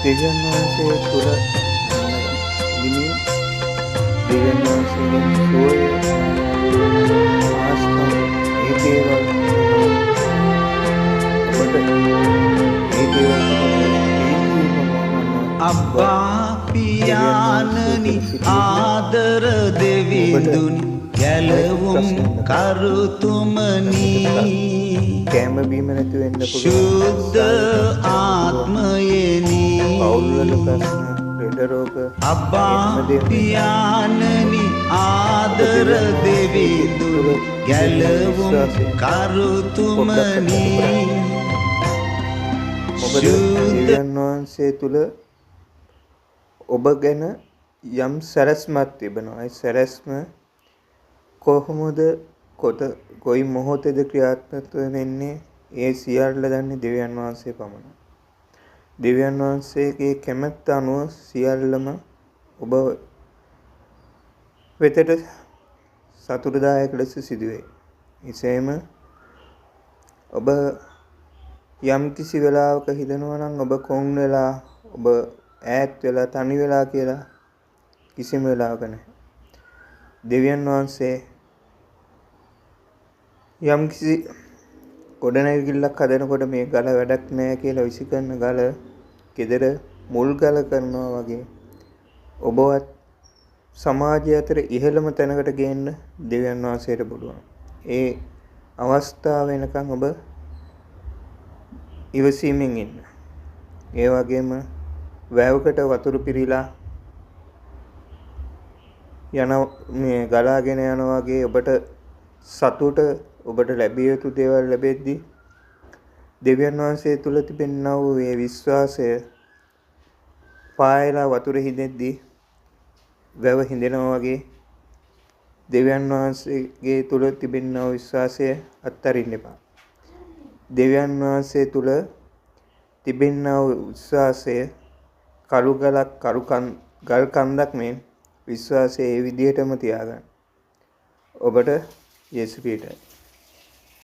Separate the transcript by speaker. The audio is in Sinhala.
Speaker 1: දෙවියන් වහන්සේ තුළ ඉඳිමින් දෙවියන් වහන්සේගෙන් සෝය ආස්තම් ඒ දේවල් ඔබට ඒ දේවල්
Speaker 2: අබ්බා පියාණනි ආදර දෙවිඳුන් ගැලවුම් කරුතුමනි
Speaker 1: කැම බීම නැති වෙන්න පුළුවන්
Speaker 2: ශුද්ධ ආත්මයෙනි
Speaker 1: පෞල්වල ප්‍රශ්න ලෙඩ රෝග
Speaker 2: අබ්බා පියාණනි ආදර දෙවිඳුන් ගැලවුම් කරුතුමනි
Speaker 1: දෙවියන් වහන්සේ තුළ ඔබ ගැන යම් සැරැස්මක් තිබෙනවා. ඒ සැරැස්ම කොහොමද කොයි මොහොතේද ක්‍රියාත්මක වෙන්නේ ඒ සියල්ල දන්නේ දෙවියන් වහන්සේ පමණයි. දෙවියන් වහන්සේගේ කැමැත්ත අනුව සියල්ලම ඔබ වෙතට සතුටුදායක ලෙස සිදුවේ. එසේම ඔබ යම් කිසි වෙලාවක හිතනවා නම් ඔබ කොන් වෙලා ඔබ ඈත් වෙලා තනි වෙලා කියලා කිසිම වෙලාවක නැහැ. දෙවියන් වහන්සේ යම් කිසි ගොඩනැගිල්ලක් හදනකොට මේ ගල වැඩක් නැහැ කියලා විසිකරන ගල ගෙදර මුල් ගල කරනවා වගේ ඔබවත් සමාජය අතර ඉහළම තැනකට ගේන්න දෙවියන් වහන්සේට පුළුවන්. ඒ අවස්ථාව වෙනකන් ඔබ ඉවසීමෙන් ඉන්න. ඒ වගේම වැවකට වතුර පිරීලා යන මේ ගලාගෙන යනවා වගේ ඔබට සතුට ඔබට ලැබිය යුතු දේවල් ලැබෙද්දී දෙවියන් වහන්සේ තුල තිබෙනා වූ මේ විශ්වාසය පායලා වතුර හිඳෙද්දී වැව හිඳෙනවා වගේ දෙවියන් වහන්සේගේ තුල තිබෙනා වූ විශ්වාසය අත්හරින්න එපා. දෙවියන් වහන්සේ තුල තිබෙනා වූ විශ්වාසය කළු ගලක් ගල් කන්දක් මෙන් විශ්වාසය ඒ විදිහටම තියාගන්න. ඔබට යේසු පිටයි.